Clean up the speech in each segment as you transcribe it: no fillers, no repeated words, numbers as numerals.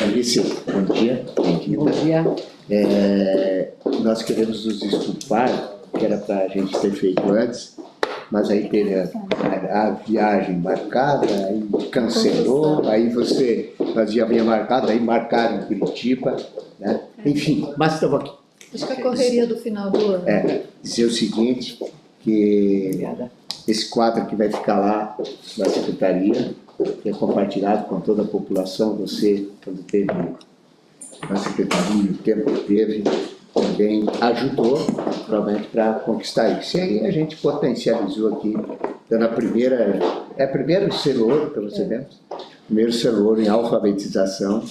Alice, bom dia. Bom dia. Nós queremos nos desculpar, que era para a gente ter feito antes, mas aí teve a viagem marcada, aí cancelou, aí nós já havia marcado, aí marcaram em Curitiba, né? Enfim, mas estamos aqui. Acho que a correria do final do ano. Dizer o seguinte, que esse quadro aqui vai ficar lá na secretaria, que é compartilhado com toda a população. Você, quando teve na secretaria, o tempo que teve, também ajudou, provavelmente, para conquistar isso. E aí a gente potencializou aqui, dando primeiro selo ouro, pelo menos, primeiro selo ouro em alfabetização.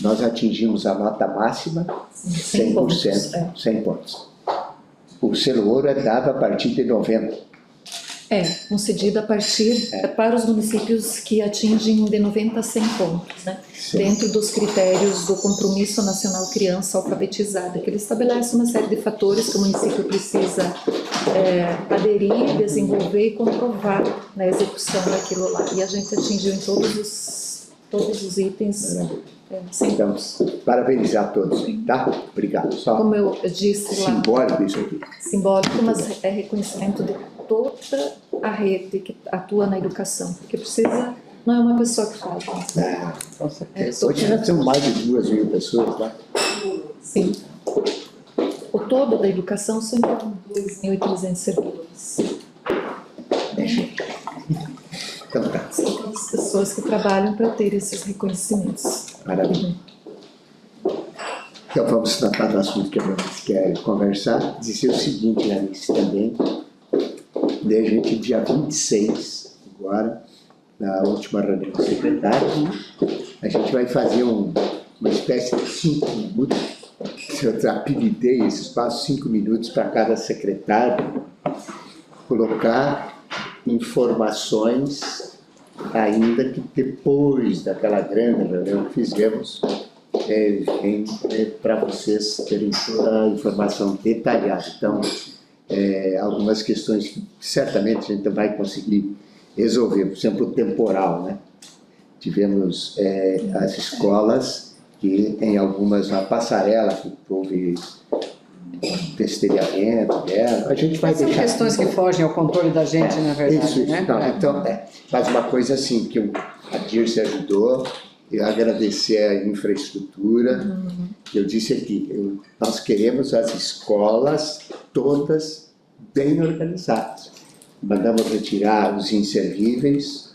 Nós atingimos a nota máxima, 100%, 100 pontos. O selo ouro é dado a partir de 90. Concedido a partir para os municípios que atingem de 90 a 100 pontos, né? Dentro dos critérios do Compromisso Nacional Criança Alfabetizada, que ele estabelece uma série de fatores que o município precisa aderir, desenvolver e comprovar na execução daquilo lá. E a gente atingiu em todos os itens. Então, parabenizar todos, tá? Obrigado. Só como eu disse lá, simbólico isso aqui. Simbólico, mas é reconhecimento de toda a rede que atua na educação, porque não é uma pessoa que faz. Com certeza. Hoje já temos mais de 2.000 pessoas, tá? Sim. O todo da educação são em torno de 2.300 servidores. Então tá. São as pessoas que trabalham para ter esses reconhecimentos. Maravilha. Então vamos tratar do assunto que a gente quer conversar. Dizer o seguinte, Alice, também. Daí a gente, dia 26, agora, na última reunião do secretário, a gente vai fazer uma espécie de 5 minutos. Eu apelidei esse espaço, 5 minutos para cada secretário colocar informações, ainda que depois daquela grande reunião que fizemos, para vocês terem toda a informação detalhada. Então, algumas questões que certamente a gente vai conseguir resolver, por exemplo, o temporal, né? Tivemos as escolas que, em algumas, na passarela, que houve testelhamento dela, a gente vai São deixar... questões que fogem ao controle da gente, na verdade, isso, né? Não, então, faz uma coisa assim, que a Dirce ajudou, eu agradecer a infraestrutura. Eu disse aqui, nós queremos as escolas todas bem organizadas. Mandamos retirar os inservíveis,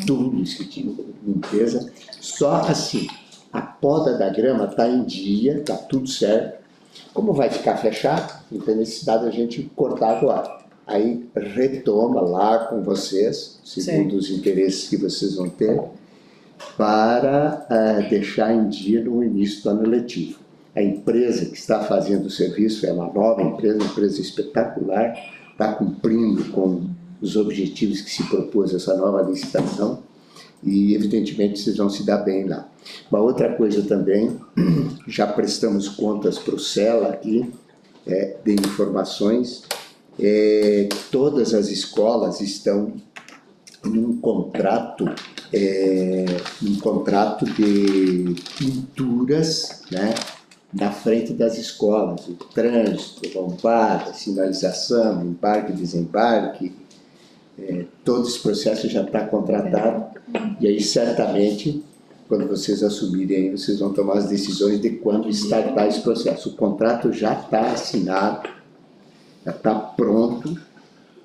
tudo isso que tinha, limpeza. Só assim, a poda da grama está em dia, está tudo certo. Como vai ficar fechado, não tem necessidade de a gente cortar agora. Aí retoma lá com vocês, segundo os interesses que vocês vão ter, para deixar em dia no início do ano letivo. A empresa que está fazendo o serviço é uma nova empresa, espetacular, está cumprindo com os objetivos que se propôs essa nova licitação e, evidentemente, vocês vão se dar bem lá. Uma outra coisa também, já prestamos contas para o CELA aqui, de informações, todas as escolas estão num contrato de pinturas, né, na frente das escolas, o trânsito, lombada, sinalização, embarque e desembarque, todo esse processo já está contratado, e aí certamente, quando vocês assumirem, aí, vocês vão tomar as decisões de quando startar esse processo. O contrato já está assinado, já está pronto,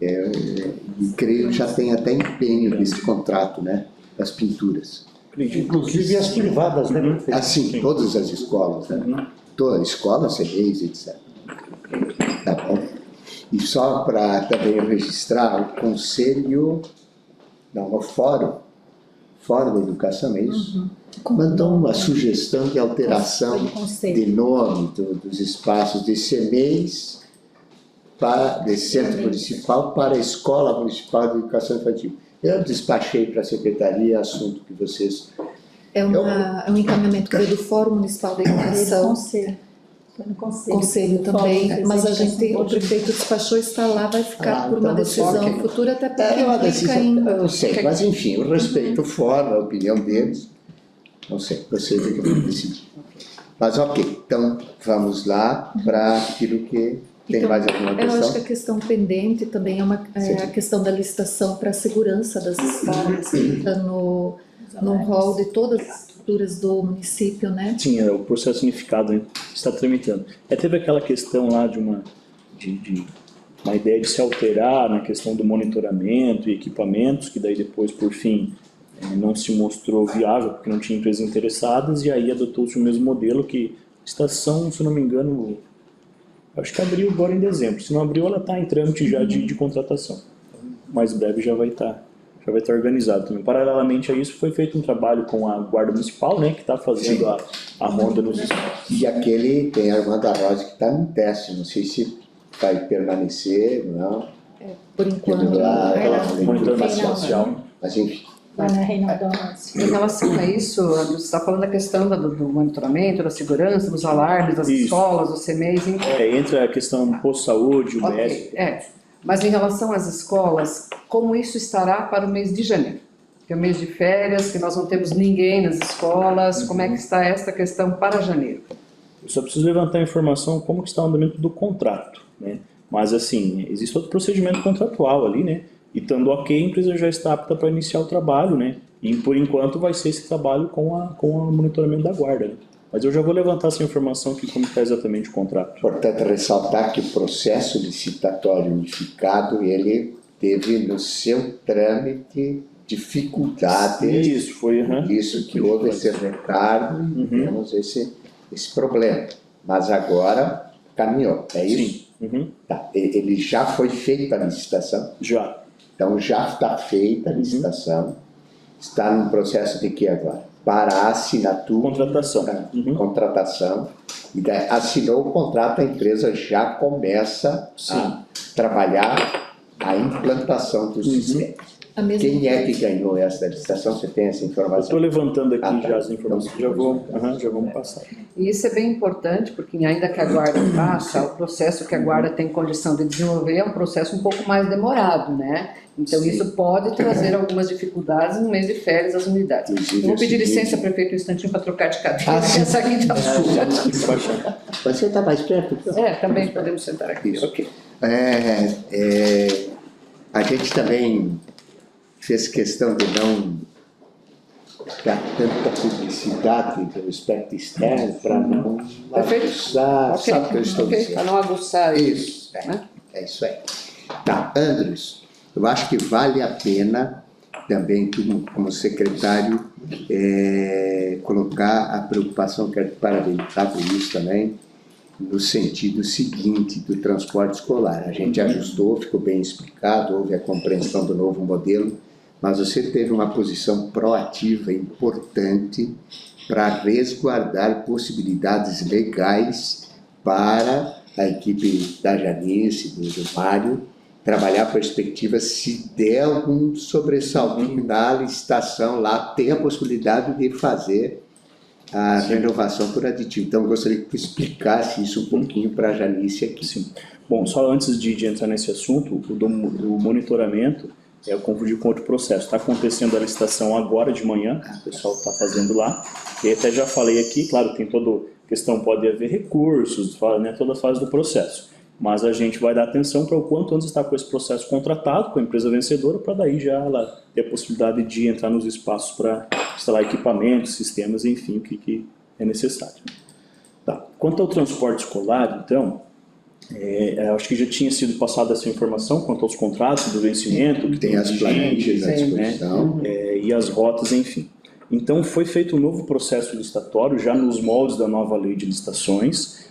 e creio que já tem até empenho desse contrato, né, das pinturas. Inclusive as privadas, né? Assim, todas as escolas, né? Toda escola, CREs, etc. Tá bom? E só para também registrar, o Conselho, não, o Fórum da Educação, é isso? Mandou uma sugestão de alteração de nome dos espaços de CMEIs, de Centro Municipal, para a Escola Municipal de Educação Infantil. Eu despachei para a Secretaria assunto que vocês... É um encaminhamento que veio do Fórum Municipal da Educação. Conselho também, mas o prefeito despachou, está lá, vai ficar por uma decisão futura, até porque uma decisão, eu sei, mas enfim, eu respeito o fórum, a opinião deles, Não sei, você vê que eu vou decidir. Mas ok, então vamos lá para aquilo que tem Então, mais alguma eu acho que questão? a questão pendente também é a questão da licitação para a segurança das escolas, que está no rol de todas as estruturas do município, né? Sim, o processo unificado, né, está tramitando. Teve aquela questão lá de uma ideia de se alterar na questão do monitoramento e equipamentos, que daí depois, por fim, não se mostrou viável, porque não tinha empresas interessadas, e aí adotou-se o mesmo modelo que a estação, se não me engano, acho que abriu agora em dezembro. Se não abriu, ela está em trâmite já de contratação. Mais breve já vai estar organizado também. Paralelamente a isso, foi feito um trabalho com a Guarda Municipal, né, que está fazendo a ronda nos espaços. E aquele, tem a irmã da Rosa que está no teste, não sei se vai permanecer, não. Por enquanto, Monitoramento espacial. Mas enfim, Em relação a isso, você está falando da questão do monitoramento, da segurança, dos alarmes, das Isso. escolas, dos CMEs, enfim. Entra a questão do posto de saúde, o Ok, médico. Mas em relação às escolas, como isso estará para o mês de janeiro? Que é o mês de férias, que nós não temos ninguém nas escolas, como é que está esta questão para janeiro? Eu só preciso levantar a informação como que está o andamento do contrato, né? Mas assim, existe outro procedimento contratual ali, né? E estando ok, a empresa já está apta para iniciar o trabalho, né? E por enquanto vai ser esse trabalho com o monitoramento da guarda, né? Mas eu já vou levantar essa informação aqui, como está exatamente o contrato. importante ressaltar que o processo licitatório unificado, ele teve no seu trâmite dificuldades. Isso, foi... Isso que houve esse retardo e temos esse problema. Mas agora caminhou, é isso? Sim. Tá. Ele já foi feita a licitação? Já. Então já está feita a licitação. Está no processo de que agora? Para a assinatura. Contratação. Contratação. E daí, assinou o contrato, a empresa já começa a trabalhar a implantação do sistema. Quem é que ganhou essa licitação? Você tem essa Eu informação? estou levantando aqui tá. já as informações, já vamos passar. E isso é bem importante, porque ainda que a guarda faça, o processo que a guarda tem condição de desenvolver é um processo um pouco mais demorado, né? Então isso pode trazer algumas dificuldades no mês de férias às unidades. Inclusive, Eu vou pedir é o seguinte- licença, prefeito, um instantinho para trocar de cadeira. sim. Essa aqui está Você está mais perto? também podemos sentar aqui. Isso. Ok. A gente também fez questão de não dar tanta publicidade do aspecto externo para não Perfeito. aguçar, Ok, sabe o que eu estou dizendo? para não aguçar Isso, né? é isso aí. Tá, Andres, eu acho que vale a pena também, tu, como secretário, colocar a preocupação, quero te parabenizar por isso também, no sentido seguinte do transporte escolar. A gente ajustou, ficou bem explicado, houve a compreensão do novo modelo, mas você teve uma posição proativa importante para resguardar possibilidades legais para a equipe da Janice, do Mário, trabalhar a perspectiva, se der algum sobressalto na licitação lá, tem a possibilidade de fazer a renovação por aditivo. Então, eu gostaria que tu explicasse isso um pouquinho para a Janice aqui. Sim. Bom, só antes de entrar nesse assunto, o monitoramento, eu confundi com outro processo. Está acontecendo a licitação agora de manhã, o pessoal está fazendo lá. E até já falei aqui, claro, tem toda questão, pode haver recursos, né, toda a fase do processo. Mas a gente vai dar atenção para o quanto antes estar com esse processo contratado, com a empresa vencedora, para daí já ela ter a possibilidade de entrar nos espaços para instalar equipamentos, sistemas, enfim, o que é necessário. Tá. Quanto ao transporte escolar, então, acho que já tinha sido passada essa informação quanto aos contratos do vencimento, que Tem as planilhas à disposição. e as rotas, enfim. Então, foi feito um novo processo licitatório, já nos moldes da nova lei de licitações.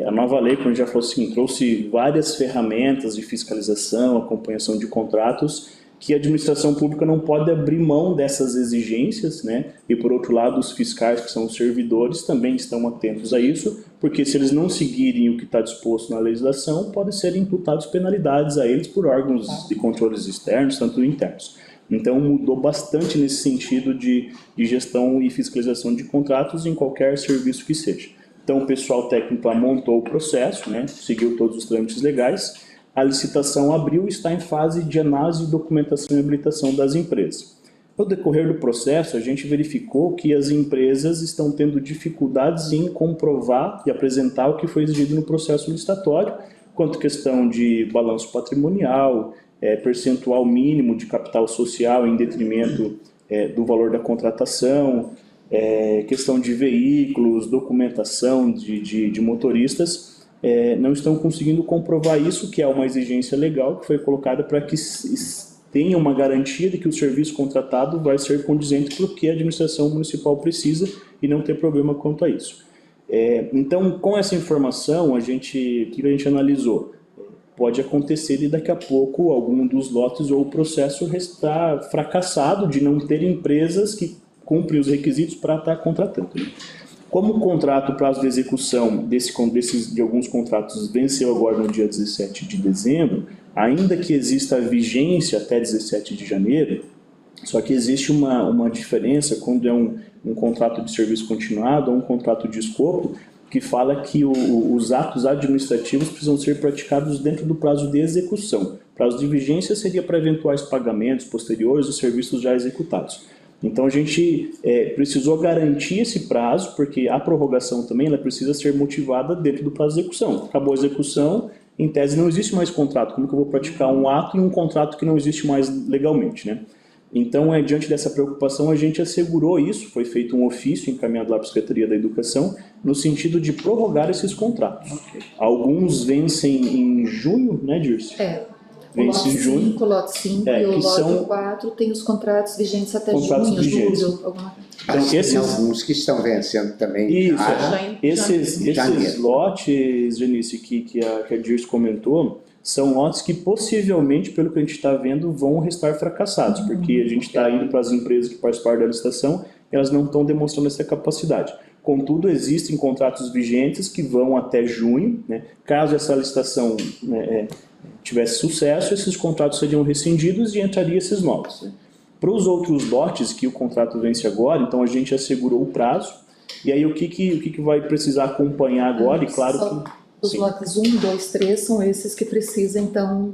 A nova lei, como a gente já falou assim, trouxe várias ferramentas de fiscalização, acompanhação de contratos, que a administração pública não pode abrir mão dessas exigências, né? E por outro lado, os fiscais, que são os servidores, também estão atentos a isso, porque se eles não seguirem o que está disposto na legislação, podem ser imputados penalidades a eles por órgãos de controles externos, tanto internos. Então mudou bastante nesse sentido de gestão e fiscalização de contratos em qualquer serviço que seja. Então o pessoal técnico montou o processo, né? Seguiu todos os trâmites legais. A licitação abriu e está em fase de análise, documentação e habilitação das empresas. No decorrer do processo, a gente verificou que as empresas estão tendo dificuldades em comprovar e apresentar o que foi exigido no processo licitatório, quanto questão de balanço patrimonial, percentual mínimo de capital social em detrimento do valor da contratação, questão de veículos, documentação de motoristas, não estão conseguindo comprovar isso, que é uma exigência legal que foi colocada para que tenha uma garantia de que o serviço contratado vai ser condizente com o que a administração municipal precisa e não ter problema quanto a isso. Então, com essa informação, o que a gente analisou? Pode acontecer de daqui a pouco algum dos lotes ou o processo restar fracassado de não ter empresas que cumprem os requisitos para estar contratando. Como o contrato, o prazo de execução de alguns contratos venceu agora no dia 17 de dezembro, ainda que exista a vigência até 17 de janeiro, só que existe uma diferença quando é um contrato de serviço continuado ou um contrato de escopo, que fala que os atos administrativos precisam ser praticados dentro do prazo de execução. O prazo de vigência seria para eventuais pagamentos posteriores dos serviços já executados. Então a gente precisou garantir esse prazo, porque a prorrogação também ela precisa ser motivada dentro do prazo de execução. Acabou a execução, em tese não existe mais contrato. Como que eu vou praticar um ato em um contrato que não existe mais legalmente, né? Então, diante dessa preocupação, a gente assegurou isso, foi feito um ofício encaminhado lá para a Secretaria da Educação, no sentido de prorrogar esses contratos. Okay. Alguns vencem em junho, né, Dirce? O lote 5, o lote 5 e o lote 4 tem os contratos vigentes até junho, julho, alguma coisa. Então, tem alguns que estão vencendo também. Isso, esses lotes, Janice, que a Dirce comentou, são lotes que possivelmente, pelo que a gente está vendo, vão restar fracassados, porque a gente está indo para as empresas que participaram da licitação e elas não estão demonstrando essa capacidade. Contudo, existem contratos vigentes que vão até junho, né? Caso essa licitação tivesse sucesso, esses contratos seriam rescindidos e entrariam esses novos. Né? Para os outros lotes que o contrato vence agora, então a gente assegurou o prazo, e aí o que vai precisar acompanhar agora, e claro que... Os lotes 1, 2, 3 são esses que precisam, então,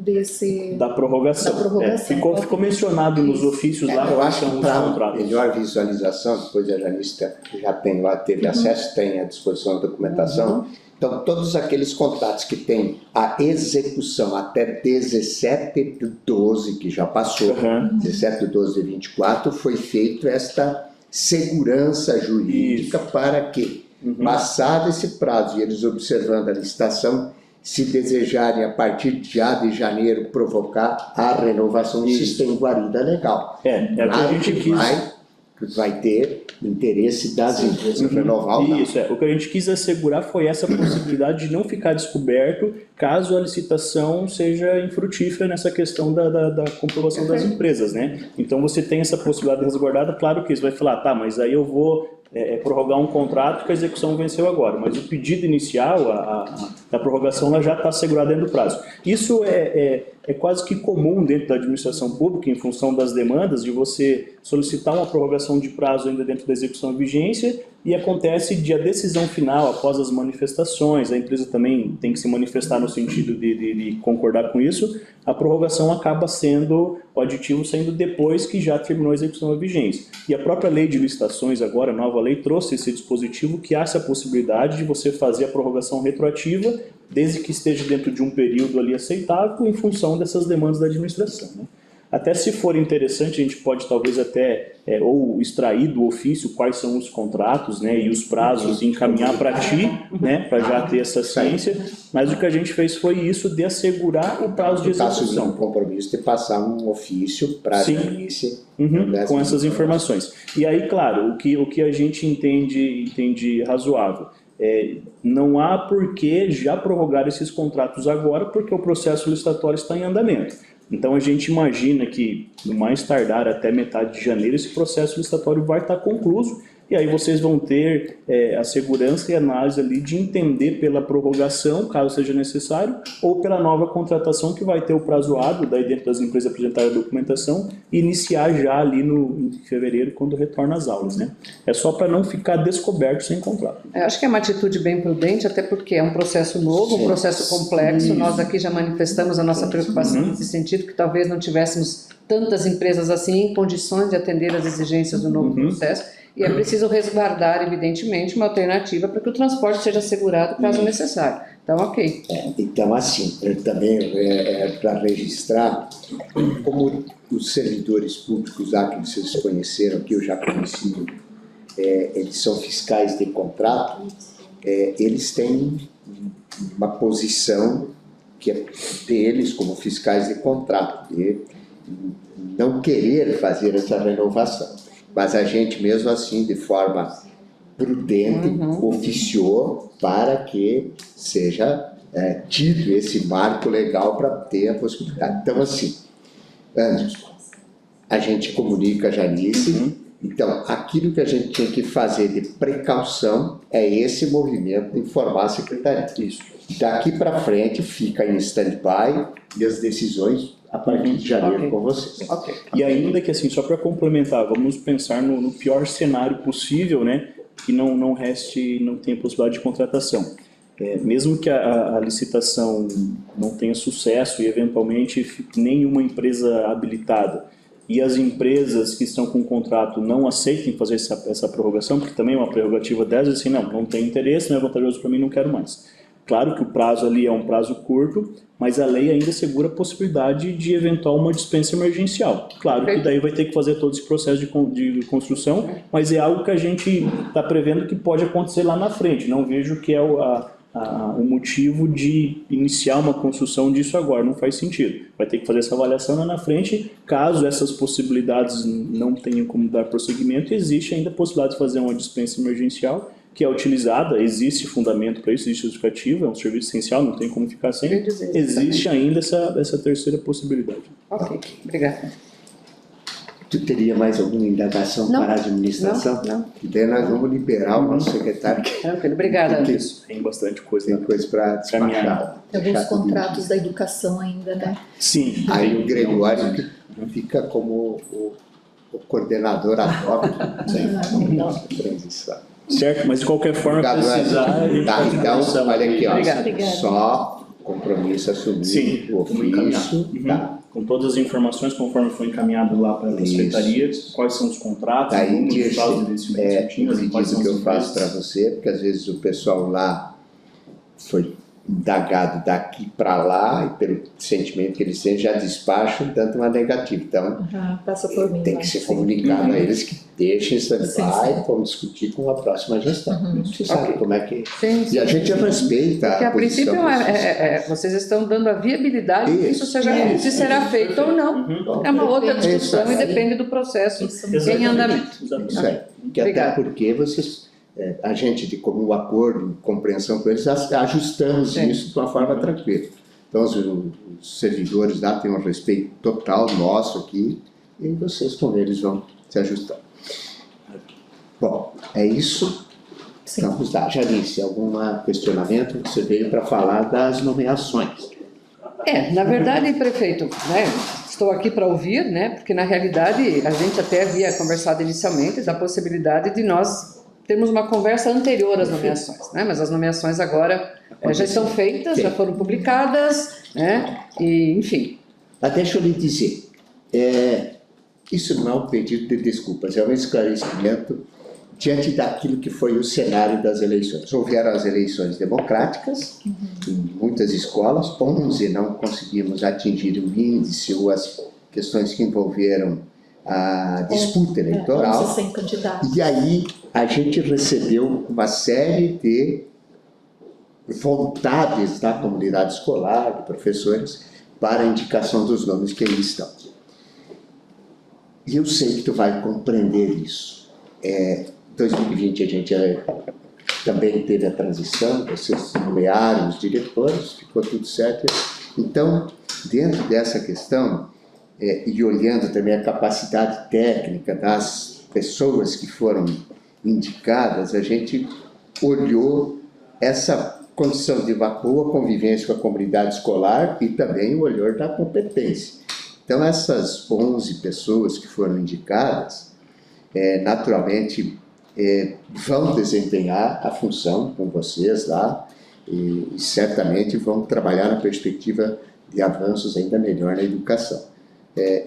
da prorrogação. Ficou mencionado nos ofícios lá. Eu acho que para melhor visualização, depois a Janice já tem lá, teve acesso, tem à disposição da documentação. Então, todos aqueles contratos que têm a execução até 17 de 12, que já passou, 17 de 12 de 24, foi feito esta segurança jurídica para que, passado esse prazo e eles observando a licitação, se desejarem a partir de janeiro provocar a renovação do sistema em guarida legal. O que a gente quis... vai ter interesse das empresas renovar ou não. Isso, o que a gente quis assegurar foi essa possibilidade de não ficar descoberto caso a licitação seja infrutífera nessa questão da comprovação das empresas, né? Então você tem essa possibilidade resguardada, claro que você vai falar, tá, mas aí eu vou prorrogar um contrato que a execução venceu agora, mas o pedido inicial, a prorrogação, ela já está assegurada dentro do prazo. Isso é quase que comum dentro da administração pública, em função das demandas, de você solicitar uma prorrogação de prazo ainda dentro da execução e vigência, e acontece de a decisão final, após as manifestações, a empresa também tem que se manifestar no sentido de concordar com isso, a prorrogação acaba sendo, o aditivo saindo depois que já terminou a execução e vigência. E a própria lei de licitações agora, a nova lei, trouxe esse dispositivo que há essa possibilidade de você fazer a prorrogação retroativa, desde que esteja dentro de um período ali aceitável, em função dessas demandas da administração, né? Até se for interessante, a gente pode talvez até ou extrair do ofício quais são os contratos, né, e os prazos e encaminhar para ti, né, para já ter essa ciência, mas o que a gente fez foi isso de assegurar o prazo de execução. Está assumindo um compromisso de passar um ofício para a Janice. Com essas informações. E aí, claro, o que a gente entende razoável. Não há por que já prorrogar esses contratos agora, porque o processo licitatório está em andamento. Então a gente imagina que, no mais tardar até metade de janeiro, esse processo licitatório vai estar concluído e aí vocês vão ter a segurança e análise ali de entender pela prorrogação, caso seja necessário, ou pela nova contratação que vai ter o prazo hábil, daí dentro das empresas apresentarem a documentação, e iniciar já ali em fevereiro, quando retorna às aulas, né? É só para não ficar descoberto sem contrato. Acho que é uma atitude bem prudente, até porque é um processo novo, um processo complexo. Nós aqui já manifestamos a nossa preocupação nesse sentido, que talvez não tivéssemos tantas empresas assim em condições de atender às exigências do novo processo. E é preciso resguardar, evidentemente, uma alternativa para que o transporte seja assegurado caso necessário. Então, ok. Então, assim, também para registrar, como os servidores públicos lá que vocês conheceram, que eu já conheci, eles são fiscais de contrato, eles têm uma posição que é deles como fiscais de contrato, de não querer fazer essa renovação. Mas a gente, mesmo assim, de forma prudente, oficiou para que seja tido esse marco legal para ter a possibilidade. Então, assim, Anderson, a gente comunica a Janice. Então, aquilo que a gente tinha que fazer de precaução é esse movimento de informar a Secretaria. Isso. Daqui para frente fica em stand-by e as decisões a partir de janeiro com vocês. Ok. E ainda que assim, só para complementar, vamos pensar no pior cenário possível, né? Que não tenha possibilidade de contratação. Mesmo que a licitação não tenha sucesso e eventualmente nenhuma empresa habilitada e as empresas que estão com o contrato não aceitem fazer essa prorrogação, porque também é uma prerrogativa delas, assim, não tem interesse, não é vantajoso para mim, não quero mais. Claro que o prazo ali é um prazo curto, mas a lei ainda segura a possibilidade de eventual uma dispensa emergencial. Claro que daí vai ter que fazer todo esse processo de construção, mas é algo que a gente está prevendo que pode acontecer lá na frente. Não vejo que é o motivo de iniciar uma construção disso agora, não faz sentido. Vai ter que fazer essa avaliação lá na frente. Caso essas possibilidades não tenham como dar prosseguimento, existe ainda a possibilidade de fazer uma dispensa emergencial, que é utilizada, existe fundamento para isso, existe justificativo, é um serviço essencial, não tem como ficar sem. Existe ainda essa terceira possibilidade. Ok, obrigada. Tu teria mais alguma indagação para a administração? Não. E daí nós vamos liberar o nosso secretário, que Tranquilo, obrigada. Porque Anderson. Tem bastante coisa. tem coisa para despachar. Tem alguns contratos da educação ainda, né? Sim. Aí o Gregório fica como o coordenador ad hoc da transição. Certo, mas de qualquer forma, precisar, a gente Tá, pode então, conversar. olha aqui, ó, Obrigada. só compromisso assumido, Sim, o ofício, tá? Com todas as informações conforme foi encaminhado lá para a Isso. secretaria, quais são os contratos, Daí, números, Dirce, prazos de investimento certinhos, um quais são pedido as que eu faço para empresas. você, porque às vezes o pessoal lá foi indagado daqui para lá, e pelo sentimento que eles têm, já despacham tanto uma negativa. Então, Passa por mim. tem lá. que ser comunicado a eles que deixem Sim, stand-by sim. e vamos discutir com a próxima gestão. Você sabe como é que... Sim, E a gente respeita Porque a a princípio posição vocês estão dando a viabilidade que isso seja se será feito ou não. É uma outra discussão e depende do processo Isso em andamento. Exatamente. Isso aí. Que até Obrigada. porque vocês, a gente, de comum acordo, compreensão com eles, ajustamos Sim. isso de uma forma tranquila. Então, os servidores lá têm um respeito total nosso aqui, e vocês com eles vão se ajustar. Bom, é isso. Sim. Vamos lá. Janice, algum questionamento? Você veio para falar das nomeações. Na verdade, prefeito, né, estou aqui para ouvir, né, porque na realidade a gente até havia conversado inicialmente da possibilidade de nós termos uma conversa anterior às nomeações, né, mas as nomeações agora já estão feitas, já foram publicadas, né, e enfim. Mas deixa eu lhe dizer, isso não é um pedido de desculpas, é um esclarecimento diante daquilo que foi o cenário das eleições. Houveram as eleições democráticas, em muitas escolas, 11 não conseguimos atingir o índice ou as questões que envolveram a disputa eleitoral. 11 sem candidato. E aí a gente recebeu uma série de vontades da comunidade escolar, de professores, para a indicação dos nomes que aí estão. E eu sei que tu vai compreender isso. 2020 a gente também teve a transição, vocês nomearam os diretores, ficou tudo certo. Então, dentro dessa questão, e olhando também a capacidade técnica das pessoas que foram indicadas, a gente olhou essa condição de uma boa convivência com a comunidade escolar e também o olhar da competência. Então, essas 11 pessoas que foram indicadas, naturalmente, vão desempenhar a função com vocês lá e certamente vão trabalhar na perspectiva de avanços ainda melhor na educação.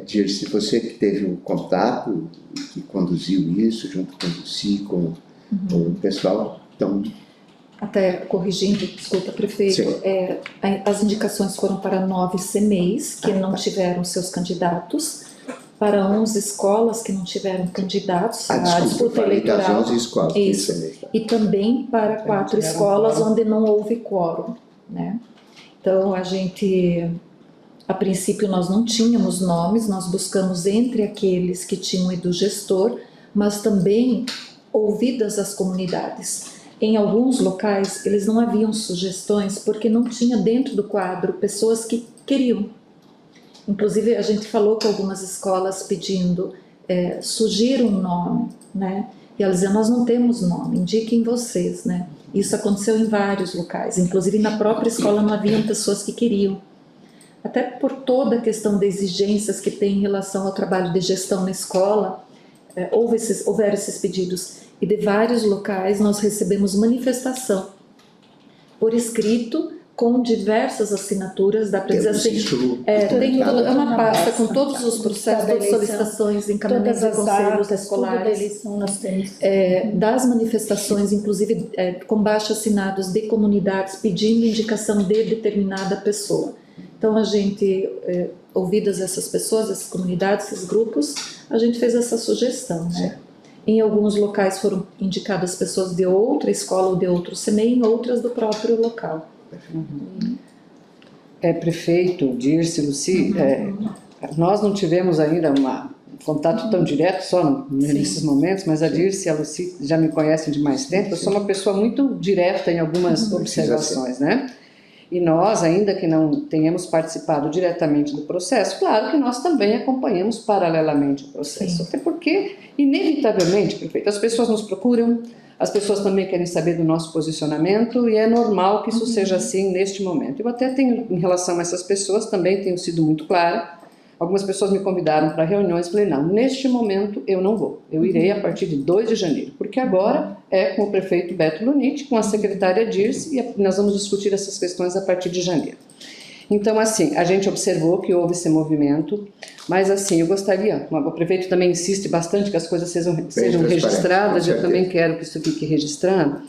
Dirce, você que teve um contato, que conduziu isso junto com o Luci, com o pessoal, então... Até corrigindo, desculpa, prefeito, as indicações foram para 9 CMEs que não tiveram seus candidatos, para 11 escolas que não tiveram candidatos à disputa eleitoral. Das 11 escolas. Isso. E também para 4 escolas onde não houve quórum, né? Então, a princípio nós não tínhamos nomes, nós buscamos entre aqueles que tinham ido gestor, mas também ouvidas as comunidades. Em alguns locais, eles não haviam sugestões porque não tinha dentro do quadro pessoas que queriam. Inclusive, a gente falou com algumas escolas pedindo, sugira um nome, né? E elas diziam, nós não temos nome, indiquem vocês, né? Isso aconteceu em vários locais, inclusive na própria escola não haviam pessoas que queriam. Até por toda a questão de exigências que tem em relação ao trabalho de gestão na escola, houveram esses pedidos. E de vários locais nós recebemos manifestação por escrito, com diversas assinaturas, dá para dizer assim, tem uma pasta com todos os processos, todas as solicitações, encaminhamentos de conselhos escolares, das manifestações, inclusive com baixos assinados de comunidades pedindo indicação de determinada pessoa. Então a gente, ouvidas essas pessoas, essas comunidades, esses grupos, a gente fez essa sugestão, né? Em alguns locais foram indicadas pessoas de outra escola ou de outro CMEI, em outras do próprio local. Prefeito, Dirce, Luci, nós não tivemos ainda um contato tão direto só nesses momentos, mas a Dirce e a Luci já me conhecem de mais tempo. Eu sou uma pessoa muito direta em algumas observações, né? E nós, ainda que não tenhamos participado diretamente do processo, claro que nós também acompanhamos paralelamente o processo. Sim. Até porque, inevitavelmente, prefeito, as pessoas nos procuram, as pessoas também querem saber do nosso posicionamento e é normal que isso seja assim neste momento. Eu até tenho, em relação a essas pessoas, também tenho sido muito clara. Algumas pessoas me convidaram para reuniões e falei, não, neste momento eu não vou. Eu irei a partir de 2 de janeiro, porque agora é com o prefeito Beto Luniti, com a secretária Dirce, e nós vamos discutir essas questões a partir de janeiro. Então, assim, a gente observou que houve esse movimento, mas assim, eu gostaria, o prefeito também insiste bastante que as coisas sejam registradas, eu também quero que isso fique registrado,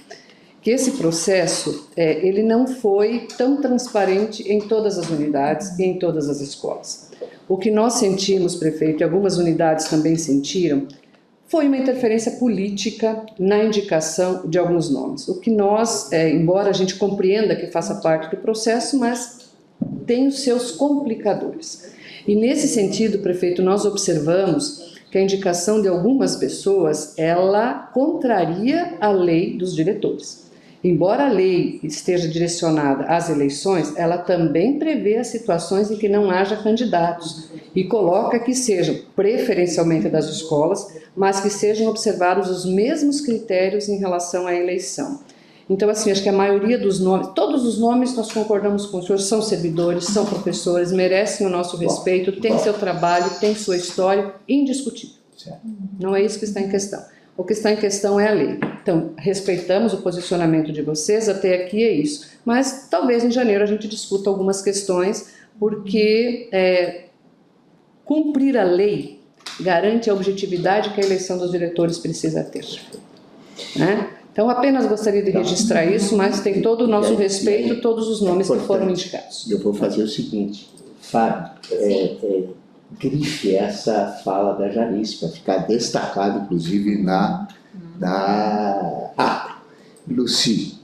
que esse processo, ele não foi tão transparente em todas as unidades e em todas as escolas. O que nós sentimos, prefeito, e algumas unidades também sentiram, foi uma interferência política na indicação de alguns nomes. O que nós, embora a gente compreenda que faça parte do processo, mas tem os seus complicadores. E nesse sentido, prefeito, nós observamos que a indicação de algumas pessoas, ela contraria a lei dos diretores. Embora a lei esteja direcionada às eleições, ela também prevê as situações em que não haja candidatos e coloca que sejam preferencialmente das escolas, mas que sejam observados os mesmos critérios em relação à eleição. Então, assim, acho que a maioria dos nomes, todos os nomes nós concordamos com o senhor, são servidores, são professores, merecem o nosso respeito, têm seu trabalho, têm sua história, indiscutível. Não é isso que está em questão. O que está em questão é a lei. Então, respeitamos o posicionamento de vocês, até aqui é isso. Mas talvez em janeiro a gente discuta algumas questões, porque cumprir a lei garante a objetividade que a eleição dos diretores precisa ter. Né? Então, apenas gostaria de registrar isso, mas tem todo o nosso respeito, todos os nomes que foram indicados. Eu vou fazer o seguinte, Fábio, grife essa fala da Janice, para ficar destacado, inclusive, na Luci,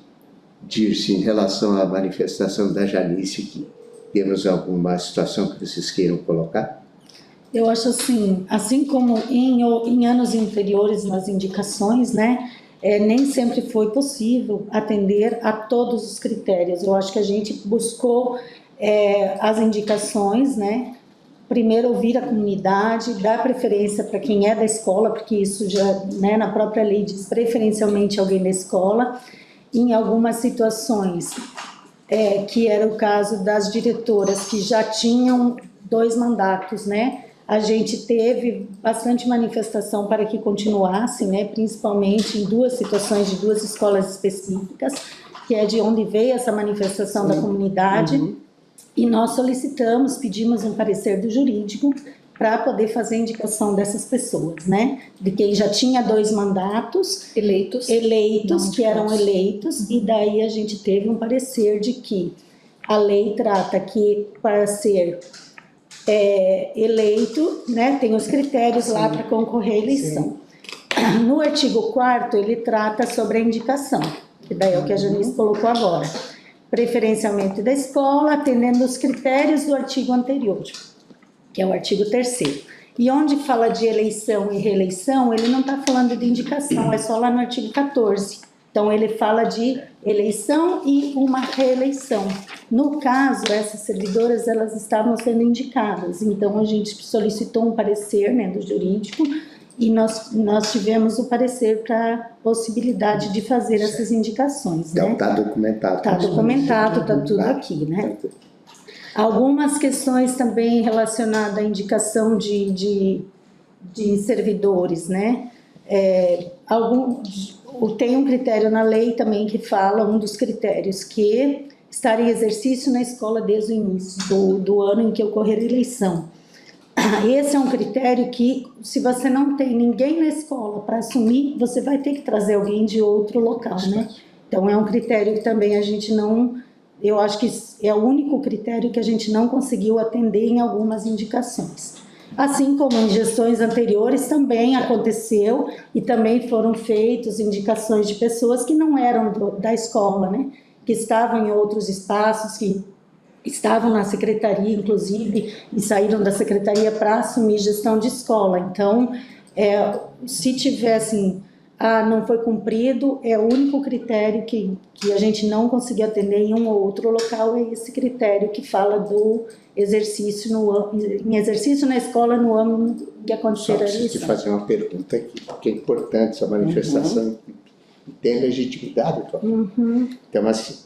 Dirce, em relação à manifestação da Janice, que temos alguma situação que vocês queiram colocar? Eu acho assim como em anos anteriores nas indicações, né, nem sempre foi possível atender a todos os critérios. Eu acho que a gente buscou as indicações, né, primeiro ouvir a comunidade, dar preferência para quem é da escola, porque isso já, né, na própria lei diz preferencialmente alguém da escola. Em algumas situações, que era o caso das diretoras que já tinham 2 mandatos, né? A gente teve bastante manifestação para que continuasse, né? Principalmente em 2 situações de 2 escolas específicas, que é de onde veio essa manifestação da comunidade. E nós solicitamos, pedimos um parecer do jurídico para poder fazer a indicação dessas pessoas, né? De quem já tinha 2 mandatos Eleitos, que eram eleitos, e daí a gente teve um parecer de que a lei trata que para ser eleito, né, tem os critérios lá para concorrer à eleição. No artigo 4º, ele trata sobre a indicação, que daí é o que a Janice colocou agora. Preferencialmente da escola, atendendo os critérios do artigo anterior, que é o artigo 3º. E onde fala de eleição e reeleição, ele não está falando de indicação, é só lá no artigo 14. Então, ele fala de eleição e uma reeleição. No caso, essas servidoras, elas estavam sendo indicadas. Então, a gente solicitou um parecer, né, do jurídico, e nós tivemos o parecer para a possibilidade de fazer essas indicações. Então, né? está documentado. Está documentado, está tudo aqui, né? Algumas questões também relacionadas à indicação de servidores, né? Tem um critério na lei também que fala, um dos critérios, que estar em exercício na escola desde o início do ano em que ocorrer a eleição. Esse é um critério que, se você não tem ninguém na escola para assumir, você vai ter que trazer alguém de outro local, né? Então, é um critério que também a gente não... Eu acho que é o único critério que a gente não conseguiu atender em algumas indicações. Assim como em gestões anteriores também aconteceu e também foram feitas indicações de pessoas que não eram da escola, né? Que estavam em outros espaços, que estavam na secretaria, inclusive, e saíram da secretaria para assumir gestão de escola. Então, se tivessem... não foi cumprido, é o único critério que a gente não conseguiu atender em um ou outro local, é esse critério que fala do exercício em exercício na escola no ano que acontecer a eleição. Preciso te fazer uma pergunta aqui, porque é importante essa manifestação e tem legitimidade. Então, assim,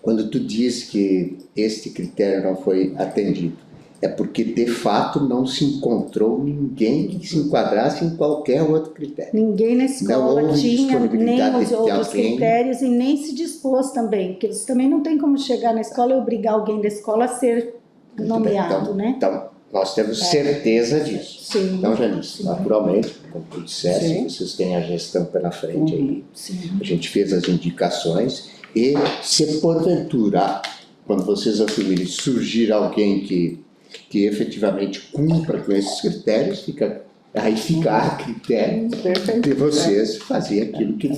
quando tu diz que este critério não foi atendido, é porque, de fato, não se encontrou ninguém que se enquadrasse em qualquer outro critério. Ninguém na Não escola houve tinha nem disponibilidade os de outros alguém. critérios e nem se dispôs também, porque eles também não têm como chegar na escola e obrigar alguém da escola a ser nomeado, então, né? Então, nós temos certeza disso. Sim. Então, Janice, naturalmente, como tu disseste, Sim. vocês têm a gestão pela frente aí. Sim. A gente fez as indicações e, se porventura, quando vocês assumirem, surgir alguém que efetivamente cumpra com esses critérios, aí fica a critério de vocês fazer aquilo que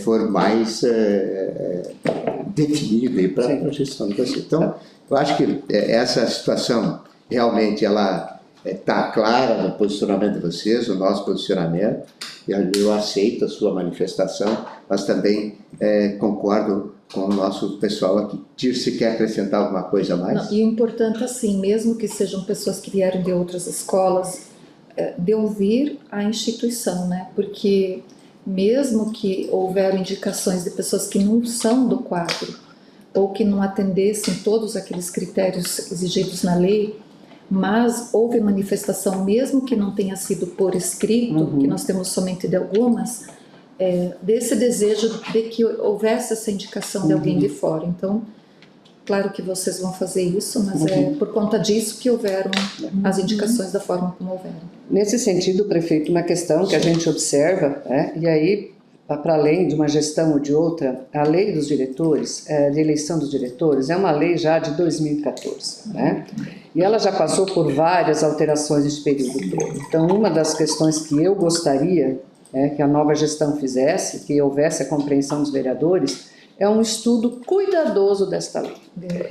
for mais definido para a gestão de vocês. Então, eu acho que essa situação realmente ela está clara no posicionamento de vocês, no nosso posicionamento. Eu aceito a sua manifestação, mas também concordo com o nosso pessoal aqui. Dirce, quer acrescentar alguma coisa a mais? Não, e o importante, assim, mesmo que sejam pessoas que vieram de outras escolas, de ouvir a instituição, né? Porque mesmo que houveram indicações de pessoas que não são do quadro, ou que não atendessem todos aqueles critérios exigidos na lei, mas houve manifestação, mesmo que não tenha sido por escrito, que nós temos somente de algumas, desse desejo de que houvesse essa indicação de alguém de fora. Então, claro que vocês vão fazer isso, mas é por conta disso que houveram as indicações da forma como houveram. Nesse sentido, prefeito, uma questão que a gente observa, e aí, para além de uma gestão ou de outra, a lei dos diretores, de eleição dos diretores, é uma lei já de 2014, né? E ela já passou por várias alterações nesse período todo. Então, uma das questões que eu gostaria que a nova gestão fizesse, que houvesse a compreensão dos vereadores, é um estudo cuidadoso desta lei.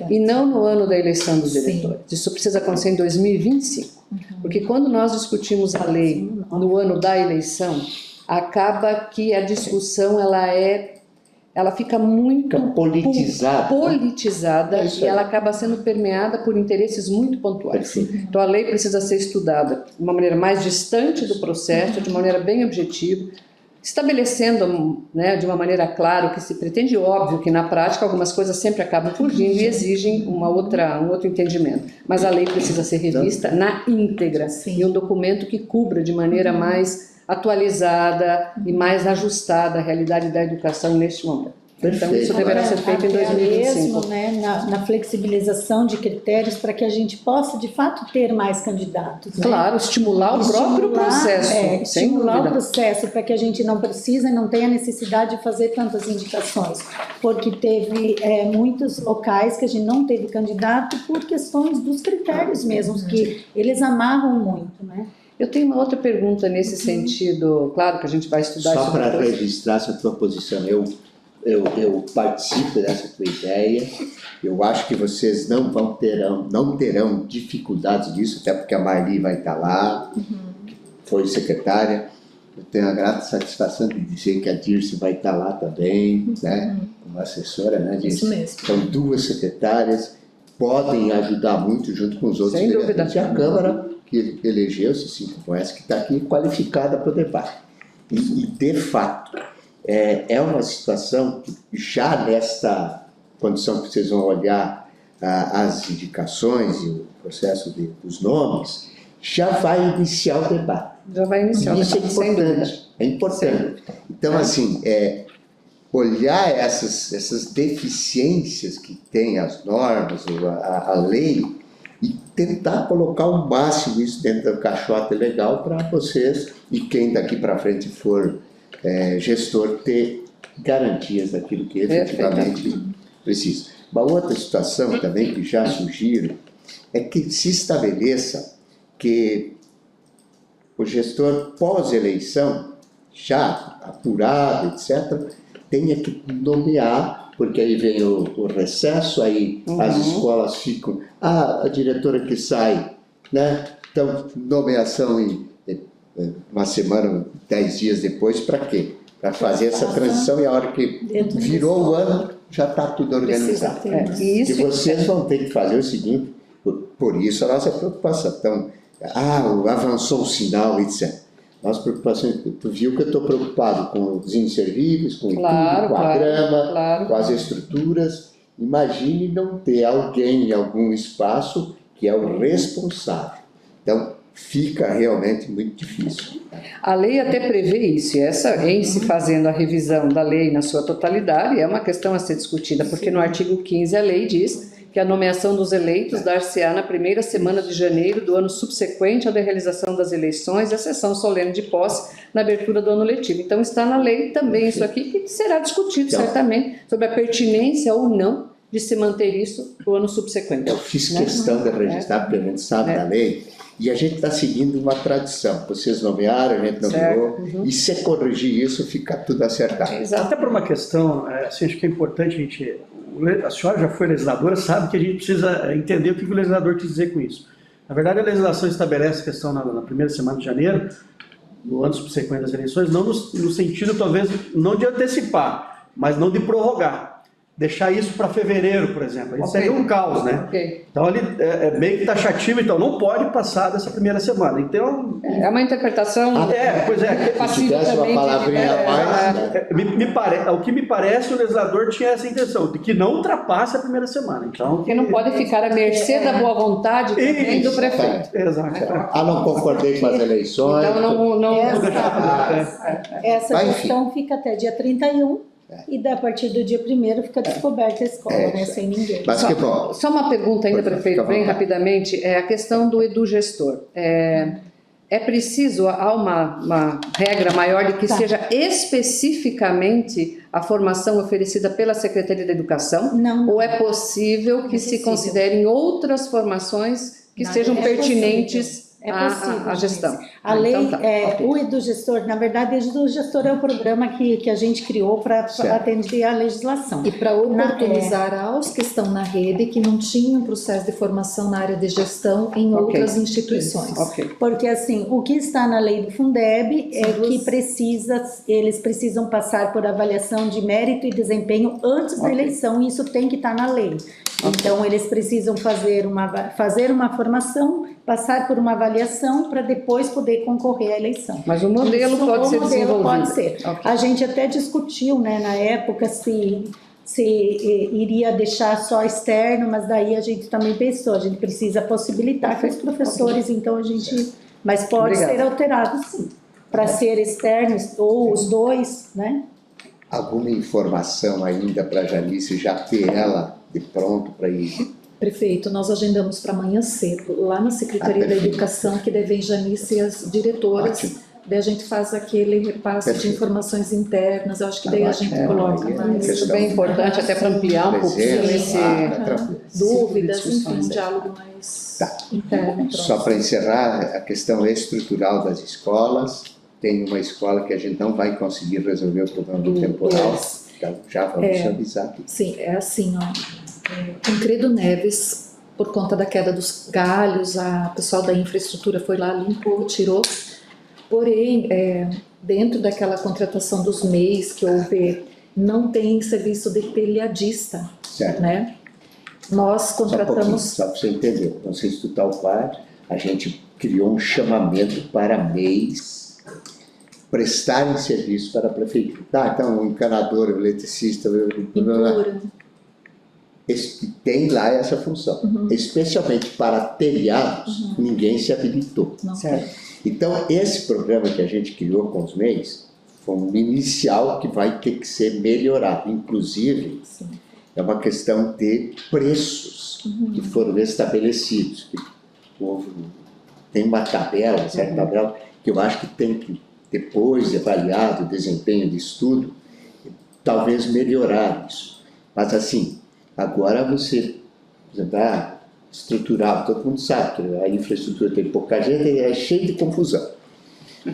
E não no ano da eleição dos diretores. Isso precisa acontecer em 2025. Porque quando nós discutimos a lei no ano da eleição, acaba que a discussão ela é ela fica muito Fica politizada. politizada É isso e aí. ela acaba sendo permeada por interesses muito pontuais. Perfeito. Então a lei precisa ser estudada de uma maneira mais distante do processo, de maneira bem objetiva, estabelecendo, né, de uma maneira clara o que se pretende. Óbvio que na prática algumas coisas sempre acabam fugindo e exigem um outro entendimento. Mas a lei precisa ser revista na íntegra e um documento que cubra de maneira mais atualizada e mais ajustada à realidade da educação neste momento. Então isso deverá ser feito em Até 2025. mesmo, né, na flexibilização de critérios para que a gente possa, de fato, ter mais candidatos. Né? Claro, estimular o próprio processo, sem estimular dúvida. o processo para que a gente não precise e não tenha necessidade de fazer tantas indicações, porque teve muitos locais que a gente não teve candidato por questões dos critérios mesmos, que eles amarram muito, né? Eu tenho uma outra pergunta nesse sentido, claro que a gente vai estudar Só isso para depois. registrar essa tua posição, eu participo dessa tua ideia. Eu acho que vocês não terão dificuldades disso, até porque a Marli vai estar lá, que foi secretária. Eu tenho a grata satisfação de dizer que a Dirce vai estar lá também, né, como assessora, né, Dirce? Isso mesmo. São duas secretárias, podem ajudar muito junto com os outros Sem dúvida. vereadores. E a Câmara, que elegeu-se, assim como essa, que está aqui, qualificada para o debate. E, de fato, é uma situação que já nesta condição que vocês vão olhar as indicações e o processo dos nomes, já vai iniciar o debate. Já vai iniciar, Isso é sem dúvida. importante. É importante. Então, assim, olhar essas deficiências que tem as normas, a lei, e tentar colocar o máximo isso dentro do caixote legal para vocês e quem daqui para frente for gestor ter garantias daquilo que efetivamente precisa. Uma outra situação também que já surgiram é que se estabeleça que o gestor pós-eleição, já apurado, etc., tenha que nomear, porque aí vem o recesso, aí as escolas ficam, a diretora que sai, né? Então, nomeação em uma semana, 10 dias depois, para quê? Para fazer essa transição e a hora que virou o ano, já está tudo organizado. E isso E vocês vão ter que fazer o seguinte, por isso a nossa preocupação. Então, avançou o sinal, etc. Nossa preocupação, tu viu que eu estou preocupado com os inservíveis, com tudo, com a grama, com as estruturas. Imagine não ter alguém em algum espaço que é o responsável. Então, fica realmente muito difícil. A lei até prevê isso, e em se fazendo a revisão da lei na sua totalidade, é uma questão a ser discutida, porque no artigo 15 a lei diz que a nomeação dos eleitos dar-se-á na primeira semana de janeiro do ano subsequente à da realização das eleições e a sessão solene de posse na abertura do ano letivo. Então está na lei também isso aqui, que será discutido certamente sobre a pertinência ou não de se manter isso para o ano subsequente. Eu fiz questão de registrar, porque a gente sabe da lei, e a gente está seguindo uma tradição. Vocês nomearam, a gente nomeou, e se corrigir isso, fica tudo acertado. Até por uma questão, assim, acho que é importante a gente... A senhora já foi legisladora, sabe que a gente precisa entender o que o legislador quis dizer com isso. Na verdade, a legislação estabelece a questão na primeira semana de janeiro, no ano subsequente das eleições, não no sentido, talvez, não de antecipar, mas não de prorrogar. Deixar isso para fevereiro, por exemplo. Isso seria um caos, né? Então, ali é meio que taxativo, então não pode passar dessa primeira semana. Então... É uma interpretação... pois é. Se tivesse uma palavrinha a mais... O que me parece, o legislador tinha essa intenção, de que não ultrapasse a primeira semana. Então, porque não pode ficar à mercê da boa vontade também do prefeito. Exato. Não concordei com as eleições... Então, essa questão fica até dia 31. E a partir do dia 1º fica descoberta a escola, né, sem ninguém. Mas que bom. Só uma pergunta ainda, prefeito, bem rapidamente, a questão do edugestor. É preciso, há uma regra maior de que seja especificamente a formação oferecida pela Secretaria da Educação? Não. Ou é possível que se considerem outras formações que sejam pertinentes à gestão? A Ah, lei, então tá, ok. o EduGestor, na verdade, o EduGestor é o programa que a gente criou para Certo. atender a legislação. E para oportunizar aos que estão na rede que não tinham processo de formação na área de gestão em Ok. outras instituições. Ok. Porque, assim, o que está na lei do Fundeb é São duas- que eles precisam passar por avaliação de mérito e desempenho antes da Ok. eleição, e isso tem que estar na lei. Então, eles precisam fazer uma formação, passar por uma avaliação para depois poder concorrer à eleição. Mas o modelo Isso, pode o ser modelo desenvolvido. pode ser. Ok. A gente até discutiu, né, na época, se iria deixar só externo, mas daí a gente também pensou, a gente precisa possibilitar que os professores, então a gente... Mas pode Obrigada. ser alterado, sim, para ser externo ou os dois, né? Alguma informação ainda para a Janice já ter ela de pronto para ir? Prefeito, nós agendamos para amanhã cedo, lá na Secretaria da perfeito. Educação, que deve vir Janice e as diretoras. Ótimo. Daí a gente faz aquele repasse de Perfeito. informações internas, eu acho que daí a gente ótimo. coloca Aí é mais questão Isso é bem importante até para ampliar um pouquinho Presença, esse... tranquilo. dúvidas, discussões, enfim, um é. diálogo mais Tá. interno. Só para encerrar, a questão estrutural das escolas, tem uma escola que a gente não vai conseguir resolver o problema do temporal, então já vamos avisar aqui. Sim, é assim, ó. Tancredo Neves, por conta da queda dos galhos, o pessoal da infraestrutura foi lá, limpou, tirou. Porém, dentro daquela contratação dos MEIs que houve, não tem serviço de telhadista, Certo. né? Nós Só um pouquinho, contratamos... só para você entender, não sei se tu está ao par, a gente criou um chamamento para MEIs prestarem serviço para a prefeitura. Tá, então o encanador, o eletricista, pintura. tem lá essa função. Especialmente para telhados, ninguém se habilitou. Não, Certo. Então, esse programa que a gente criou com os MEIs foi um inicial que vai ter que ser melhorado. Inclusive, sim. é uma questão de preços que foram estabelecidos. Tem uma tabela, certa tabela, que eu acho que tem que, depois de avaliado o desempenho de estudo, talvez melhorar isso. Mas assim, agora você, por exemplo, estrutural, todo mundo sabe que a infraestrutura tem pouca gente, é cheio de confusão.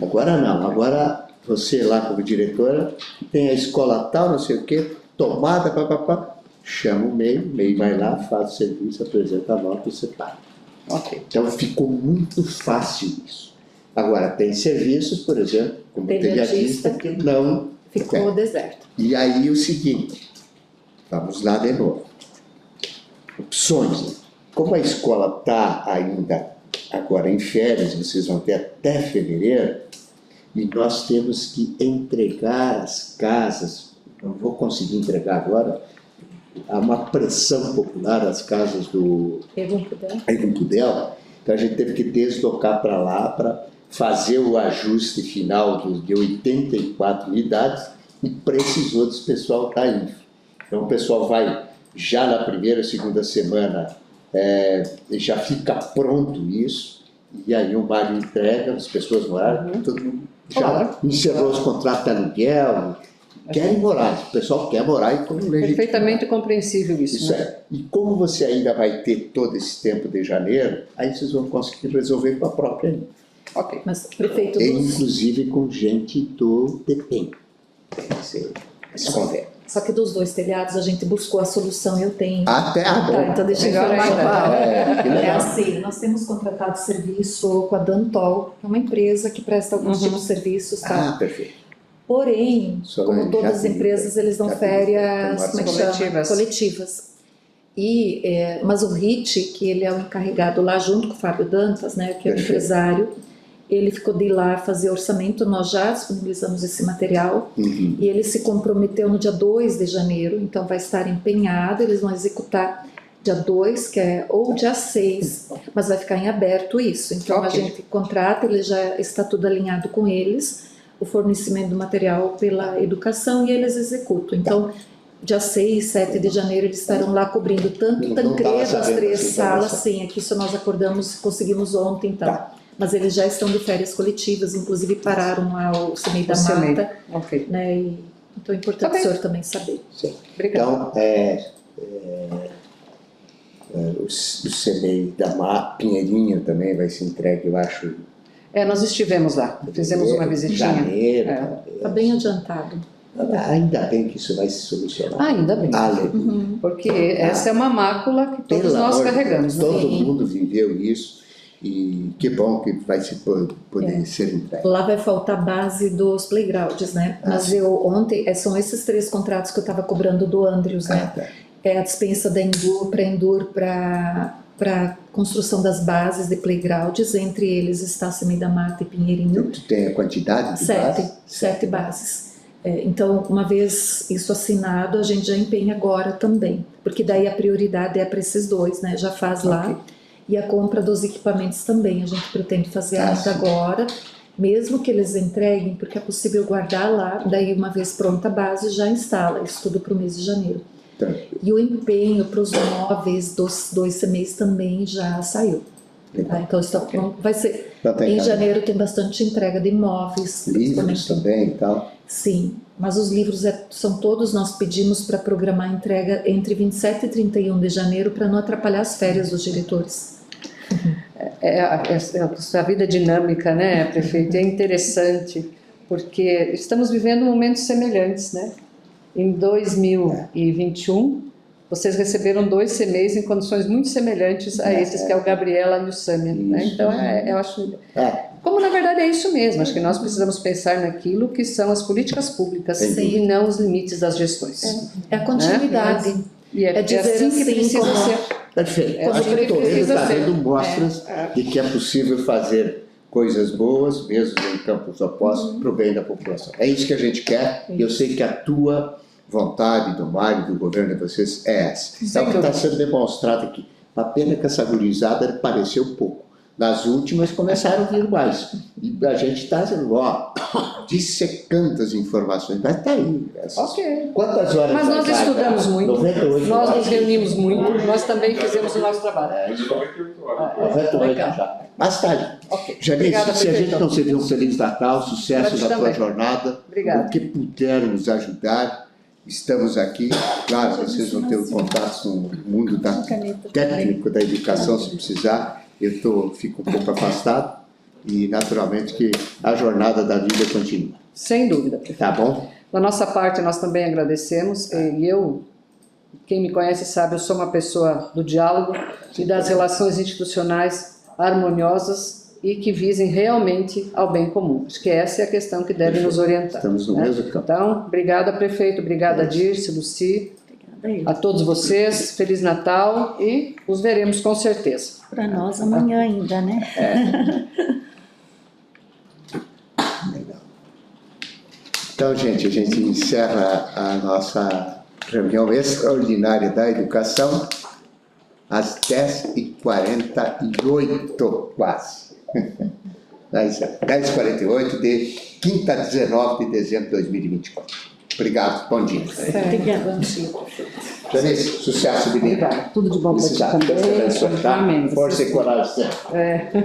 Agora não, agora você lá como diretora, tem a escola tal, não sei o quê, tomada, papapá, chama o MEI vai lá, faz o serviço, apresenta a nota e você paga. Ok. Então ficou muito fácil isso. Agora, tem serviços, por exemplo, como telhadista, que não... Ficou deserto. E aí o seguinte, vamos lá de novo. Opções, né? Como a escola está ainda agora em férias, vocês vão ter até fevereiro, e nós temos que entregar as casas, não vou conseguir entregar agora, há uma pressão popular nas casas do Pudel, então a gente teve que deslocar para lá para fazer o ajuste final de 84 unidades e precisou desse pessoal estar indo. Então o pessoal vai já na primeira, segunda semana, já fica pronto isso, e aí o Mário entrega, as pessoas moraram, todo mundo já encerrou os contratos de aluguel, querem morar, o pessoal quer morar e como legítimo. Perfeitamente compreensível isso. Isso é. E como você ainda vai ter todo esse tempo de janeiro, aí vocês vão conseguir resolver com a própria linha. Ok. Mas, prefeito, E inclusive com gente do DEPEN. Esse convênio. só que dos dois telhados a gente buscou a solução, eu tenho. Até Tá, então deixa eu falar qual. que É legal. assim, nós temos contratado serviço com a Dantol, que é uma empresa que presta alguns tipos de serviços, tá? Perfeito. Porém, Só como já todas as vi, empresas, eles dão já vi. férias, Tem como é que coletivas. chama? Coletivas. Mas o Rit, que ele é o encarregado lá junto com o Fábio Dantas, né, que é o Perfeito. empresário, ele ficou de ir lá fazer orçamento, nós já disponibilizamos esse material, e ele se comprometeu no dia 2 de janeiro, então vai estar empenhado, eles vão executar dia 2, que é, ou dia 6, mas vai ficar em aberto isso, então a Ok. gente contrata, ele já está tudo alinhado com eles, o fornecimento do material pela educação e eles executam, então dia 6, 7 de janeiro eles estarão lá cobrindo tanto Não Tancredo, tava as sabendo 3 dessa salas, informação. sim, aqui isso nós acordamos, conseguimos ontem, então. Tá. Mas eles já estão de férias coletivas, inclusive pararam lá o CMEI da CMEI. Mata, Ok. né? Então é importante Ok. o senhor também saber. Obrigada. Então, o CMEI da Pinheirinho também vai ser entregue, eu acho, Nós estivemos lá, fizemos uma visitinha. Janeiro. Está bem adiantado. Ainda bem que isso vai se solucionar. Ainda bem. Aleluia. Porque essa é uma mácula que todos nós amor de carregamos. Deus, né? todo mundo viveu isso e que bom que vai se poder ser entregue. Lá vai faltar base dos playgrounds, né? Mas eu ontem, são esses 3 contratos que eu estava cobrando do Andrews, né? Tá. É a dispensa da Endur para construção das bases de playgrounds, entre eles está Semeia da Mata e Pinheirinho. Tu tem a quantidade de 7 bases. Então, uma vez isso assinado, a gente já empenha agora também, porque daí a prioridade é para esses 2, né? Já faz lá. E a compra dos equipamentos também, a gente pretende fazer ainda agora, mesmo que eles entreguem, porque é possível guardar lá, daí uma vez pronta a base, já instala, isso tudo para o mês de janeiro. E o empenho para os móveis dos 2 CMEs também já saiu. Tá? Então, vai ser, em janeiro tem bastante entrega de imóveis. Livros também e tal. Sim, mas os livros são todos, nós pedimos para programar a entrega entre 27 e 31 de janeiro para não atrapalhar as férias dos diretores. A vida dinâmica, né, prefeito? É interessante, porque estamos vivendo momentos semelhantes, né? Em 2021, vocês receberam 2 CMEs em condições muito semelhantes a esses, que é o Gabriela e o Sâmia, né? Então, eu acho... Como, na verdade, é isso mesmo. Acho que nós precisamos pensar naquilo que são as políticas públicas e não os limites das gestões. É a continuidade. E é dizer assim que precisa como... ser. Perfeito. Acho que Toledo está dando mostras de que é possível fazer coisas boas, mesmo em campos opostos, para o bem da população. É isso que a gente quer, e eu sei que a tua vontade do Mário, do governo de vocês, é essa. Então, o que está sendo demonstrado aqui. A pena que essa gurizada pareceu pouco. Nas últimas começaram a vir mais. E a gente está dissecando as informações. Mas está aí. Quantas horas? Mas nós estudamos muito, 98 nós horas. nos reunimos muito, nós também fizemos o nosso trabalho. 98 já. Mas está aí. Janice, se a gente não se viu um Feliz Natal, sucesso na tua jornada. Obrigada. O que pudermos ajudar, estamos aqui. Claro, vocês vão ter contatos no mundo técnico da educação, se precisar. Eu fico um pouco afastado e, naturalmente, que a jornada da vida continua. Sem dúvida, prefeito. Tá bom? Da nossa parte, nós também agradecemos. E quem me conhece sabe, eu sou uma pessoa do diálogo e das relações institucionais harmoniosas e que visem realmente ao bem comum. Acho que essa é a questão que deve nos orientar. Estamos no mesmo campo. Então, obrigada, prefeito. Obrigada, Dirce, Luci. A todos vocês, Feliz Natal e os veremos com certeza. Para nós amanhã ainda, né? Legal. Então, gente, a gente encerra a nossa reunião extraordinária da educação às 10h48, quase. 10h48 de quinta, 19 de dezembro de 2024. Obrigado, bom dia. Obrigada. Janice, sucesso, menina. Tudo de bom para ti também. Força e coragem sempre.